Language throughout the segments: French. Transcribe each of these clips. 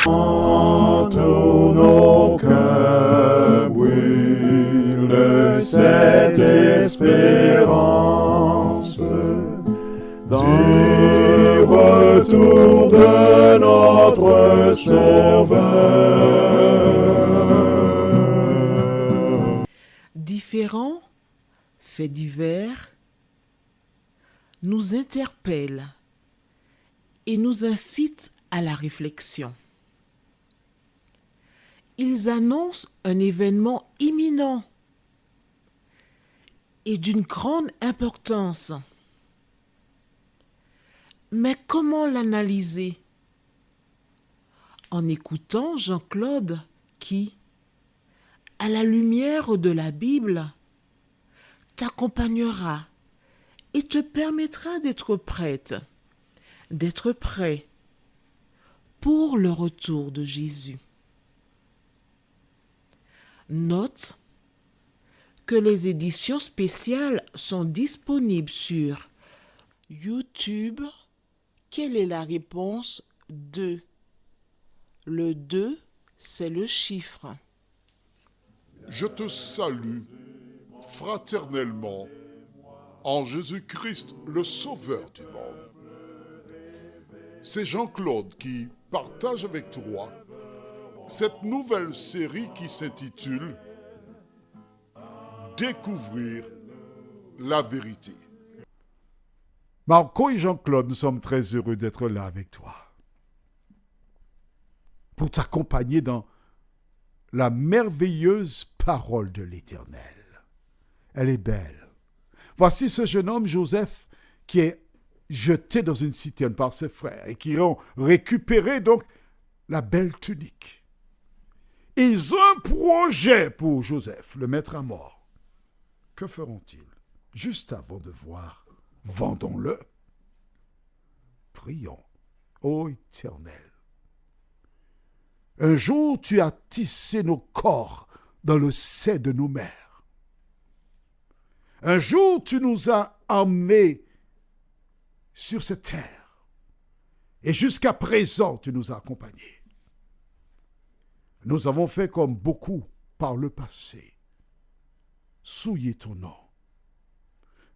Dans nos cœurs brûle cette espérance du retour de notre Sauveur. Différents faits divers nous interpellent et nous incitent à la réflexion. Ils annoncent un événement imminent et d'une grande importance. Mais comment l'analyser? En écoutant Jean-Claude qui, à la lumière de la Bible, t'accompagnera et te permettra d'être prête, d'être prêt pour le retour de Jésus. Note que les éditions spéciales sont disponibles sur YouTube. Quelle est la réponse 2? Le 2, c'est le chiffre. Je te salue fraternellement en Jésus-Christ, le Sauveur du monde. C'est Jean-Claude qui partage avec toi cette nouvelle série qui s'intitule « Découvrir la vérité ». Marco et Jean-Claude, nous sommes très heureux d'être là avec toi pour t'accompagner dans la merveilleuse parole de l'Éternel. Elle est belle. Voici ce jeune homme, Joseph, qui est jeté dans une citerne par ses frères et qui ont récupéré donc la belle tunique. Ils ont un projet pour Joseph, le mettre à mort. Que feront-ils? Juste avant de voir, vendons-le. Prions, ô Éternel. Un jour, tu as tissé nos corps dans le sein de nos mères. Un jour, tu nous as emmenés sur cette terre. Et jusqu'à présent, tu nous as accompagnés. Nous avons fait comme beaucoup par le passé. Souiller ton nom.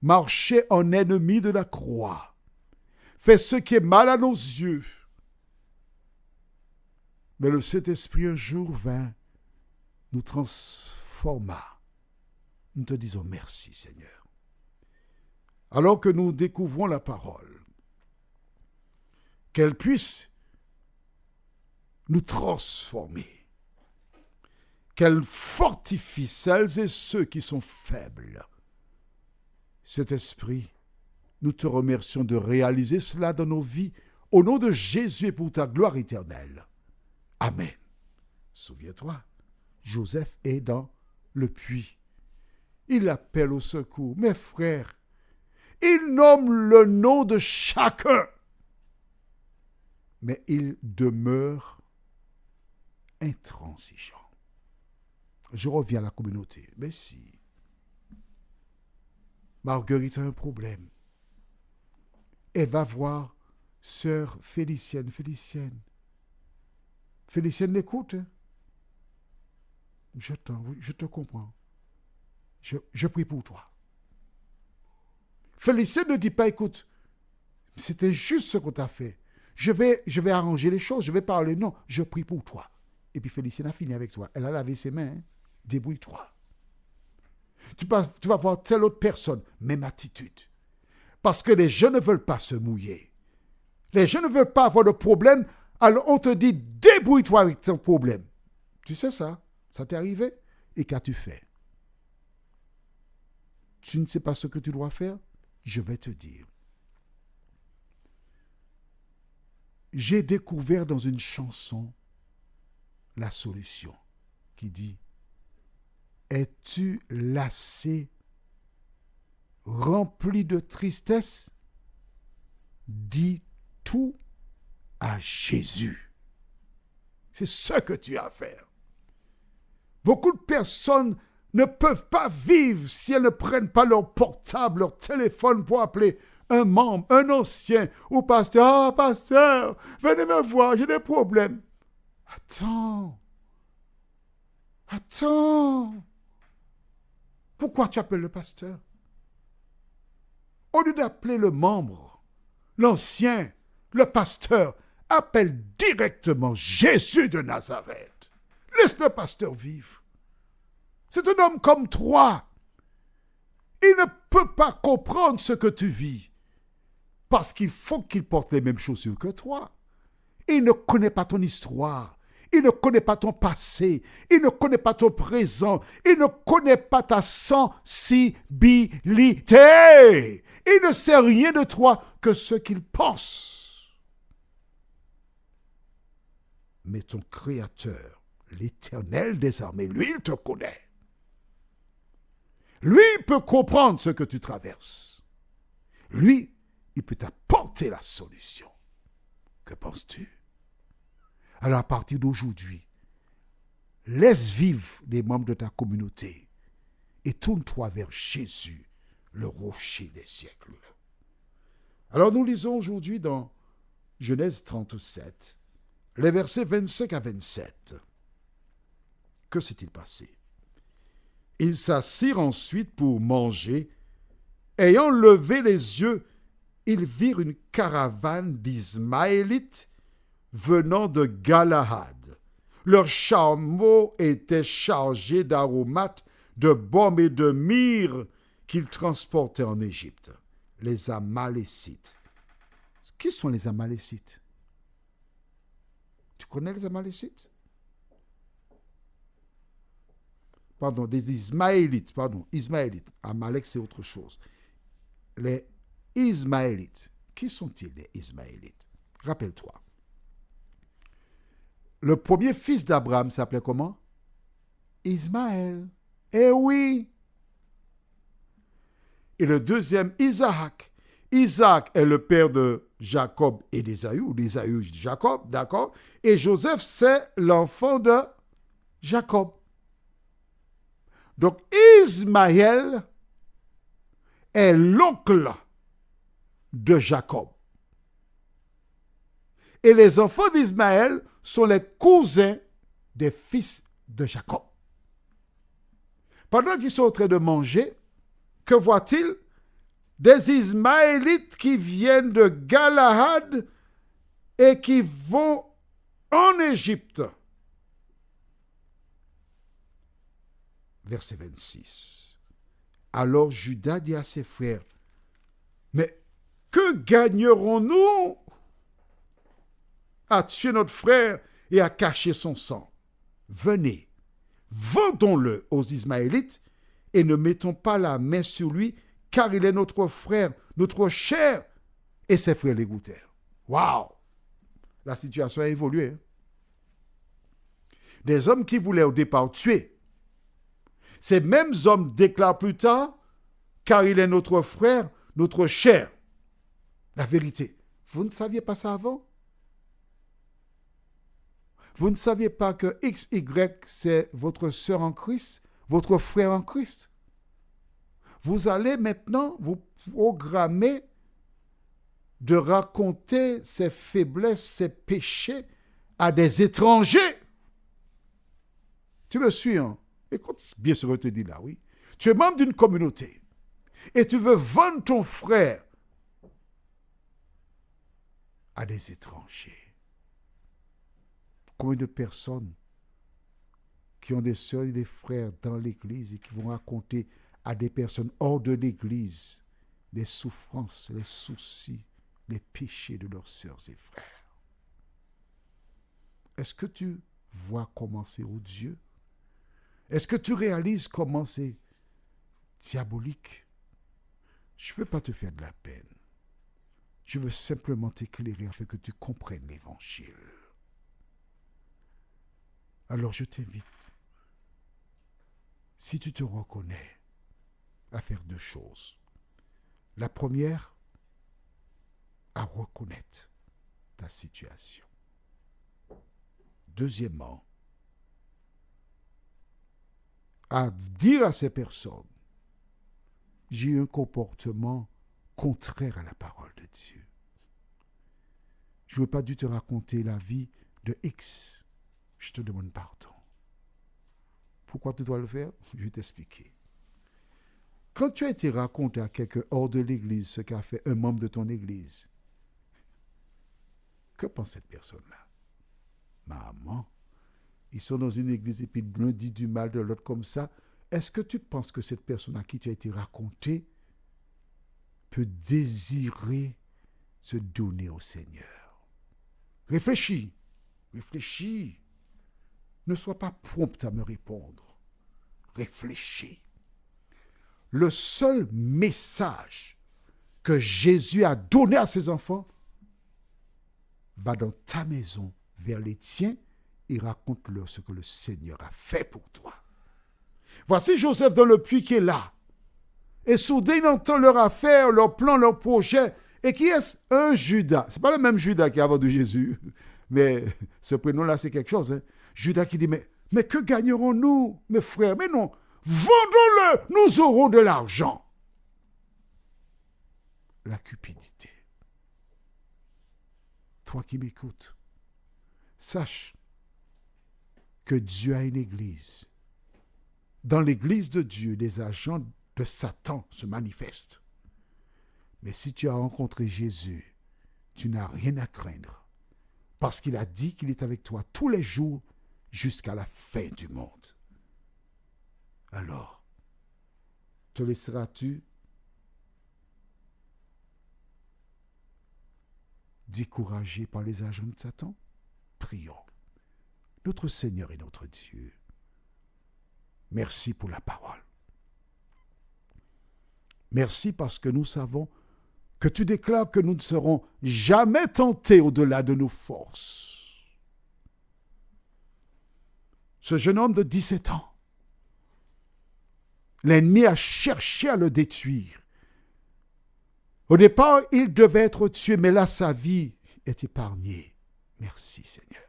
Marcher en ennemi de la croix. Fait ce qui est mal à nos yeux. Mais le Saint-Esprit un jour vint, nous transforma. Nous te disons merci, Seigneur. Alors que nous découvrons la parole, qu'elle puisse nous transformer, qu'elle fortifie celles et ceux qui sont faibles. Cet esprit, nous te remercions de réaliser cela dans nos vies, au nom de Jésus et pour ta gloire éternelle. Amen. Souviens-toi, Joseph est dans le puits. Il appelle au secours. Mes frères, il nomme le nom de chacun, mais il demeure intransigeant. Je reviens à la communauté. Mais si Marguerite a un problème, elle va voir sœur Félicienne. Félicienne l'écoute. Je te comprends. Je prie pour toi. Félicienne ne dit pas, écoute, c'est injuste ce qu'on t'a fait. Je vais arranger les choses, je vais parler. Non, je prie pour toi. Et puis Félicienne a fini avec toi. Elle a lavé ses mains. Hein? Débrouille-toi. Tu vas voir telle autre personne, même attitude. Parce que les gens ne veulent pas se mouiller. Les gens ne veulent pas avoir de problème. Alors on te dit, débrouille-toi avec ton problème. Tu sais ça? Ça t'est arrivé? Et qu'as-tu fait? Tu ne sais pas ce que tu dois faire? Je vais te dire. J'ai découvert dans une chanson la solution qui dit « Es-tu lassé, rempli de tristesse? Dis tout à Jésus. » C'est ce que tu as à faire. Beaucoup de personnes ne peuvent pas vivre si elles ne prennent pas leur portable, leur téléphone pour appeler un membre, un ancien ou pasteur. « Ah, pasteur, venez me voir, j'ai des problèmes. » Attends. Attends. Pourquoi tu appelles le pasteur? Au lieu d'appeler le membre, l'ancien, le pasteur, appelle directement Jésus de Nazareth. Laisse le pasteur vivre. C'est un homme comme toi. Il ne peut pas comprendre ce que tu vis. Parce qu'il faut qu'il porte les mêmes chaussures que toi. Il ne connaît pas ton histoire. Il ne connaît pas ton passé. Il ne connaît pas ton présent. Il ne connaît pas ta sensibilité. Il ne sait rien de toi que ce qu'il pense. Mais ton Créateur, l'Éternel des armées, lui, il te connaît. Lui, il peut comprendre ce que tu traverses. Lui, il peut t'apporter la solution. Que penses-tu? Alors à partir d'aujourd'hui, laisse vivre les membres de ta communauté et tourne-toi vers Jésus, le rocher des siècles. Alors nous lisons aujourd'hui dans Genèse 37, les versets 25 à 27. Que s'est-il passé? Ils s'assirent ensuite pour manger. Ayant levé les yeux, ils virent une caravane d'Ismaélites venant de Galahad. Leurs chameaux étaient chargés d'aromates, de baume et de myrrhe qu'ils transportaient en Égypte. Les Amalécites. Qui sont les Amalécites? Tu connais les Amalécites? Pardon, des Ismaélites, Ismaélites. Amalek, c'est autre chose. Les Ismaélites. Qui sont-ils, les Ismaélites? Rappelle-toi. Le premier fils d'Abraham s'appelait comment? Ismaël. Eh oui! Et le deuxième, Isaac. Isaac est le père de Jacob et d'Ésaü, ou d'Ésaü et de Jacob, d'accord? Et Joseph, c'est l'enfant de Jacob. Donc, Ismaël est l'oncle de Jacob. Et les enfants d'Ismaël sont les cousins des fils de Jacob. Pendant qu'ils sont en train de manger, que voit-il? Des Ismaélites qui viennent de Galahad et qui vont en Égypte. Verset 26. Alors Judas dit à ses frères, mais que gagnerons-nous à tuer notre frère et à cacher son sang? Venez, vendons-le aux Ismaélites et ne mettons pas la main sur lui, car il est notre frère, notre chair. Et ses frères l'écoutèrent. Waouh! La situation a évolué. Hein? Des hommes qui voulaient au départ tuer. Ces mêmes hommes déclarent plus tard, car il est notre frère, notre chair. La vérité. Vous ne saviez pas ça avant? Vous ne saviez pas que XY, c'est votre sœur en Christ, votre frère en Christ? Vous allez maintenant vous programmer de raconter ses faiblesses, ses péchés à des étrangers. Tu me suis, hein? Écoute bien ce que je te dis là, oui. Tu es membre d'une communauté et tu veux vendre ton frère à des étrangers. Combien de personnes qui ont des sœurs et des frères dans l'église et qui vont raconter à des personnes hors de l'église les souffrances, les soucis, les péchés de leurs sœurs et frères. Est-ce que tu vois comment c'est odieux? Est-ce que tu réalises comment c'est diabolique? Je ne veux pas te faire de la peine. Je veux simplement t'éclairer afin que tu comprennes l'Évangile. Alors je t'invite, si tu te reconnais, à faire deux choses. La première, à reconnaître ta situation. Deuxièmement, à dire à ces personnes, j'ai eu un comportement contraire à la parole de Dieu. Je n'aurais pas dû te raconter la vie de X. je te demande pardon. Pourquoi tu dois le faire? Je vais t'expliquer. Quand tu as été raconté à quelqu'un hors de l'église ce qu'a fait un membre de ton église, que pense cette personne-là? Maman, ils sont dans une église et puis l'un dit du mal de l'autre comme ça. Est-ce que tu penses que cette personne à qui tu as été raconté peut désirer se donner au Seigneur? Réfléchis, réfléchis. Ne sois pas prompt à me répondre. Réfléchis. Le seul message que Jésus a donné à ses enfants, va dans ta maison vers les tiens et raconte-leur ce que le Seigneur a fait pour toi. Voici Joseph dans le puits qui est là. Et soudain, il entend leur affaire, leur plan, leur projet. Et qui est-ce? Un Judas. Ce n'est pas le même Judas qui a vendu Jésus. Mais ce prénom-là, c'est quelque chose. Hein? Judas qui dit, mais que gagnerons-nous, mes frères? Mais non, vendons-le, nous aurons de l'argent. La cupidité. Toi qui m'écoutes, sache que Dieu a une église. Dans l'église de Dieu, des agents de Satan se manifestent. Mais si tu as rencontré Jésus, tu n'as rien à craindre. Parce qu'il a dit qu'il est avec toi tous les jours jusqu'à la fin du monde. Alors, te laisseras-tu découragé par les agents de Satan? Prions. Notre Seigneur et notre Dieu, merci pour la parole. Merci parce que nous savons que tu déclares que nous ne serons jamais tentés au-delà de nos forces. Ce jeune homme de 17 ans, l'ennemi a cherché à le détruire. Au départ, il devait être tué, mais là, sa vie est épargnée. Merci, Seigneur.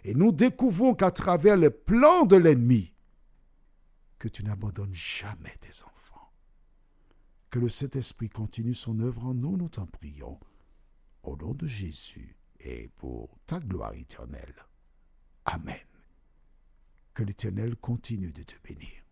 Et nous découvrons qu'à travers les plans de l'ennemi, que tu n'abandonnes jamais tes enfants. Que le Saint-Esprit continue son œuvre en nous, nous t'en prions. Au nom de Jésus et pour ta gloire éternelle. Amen. Que l'Éternel continue de te bénir.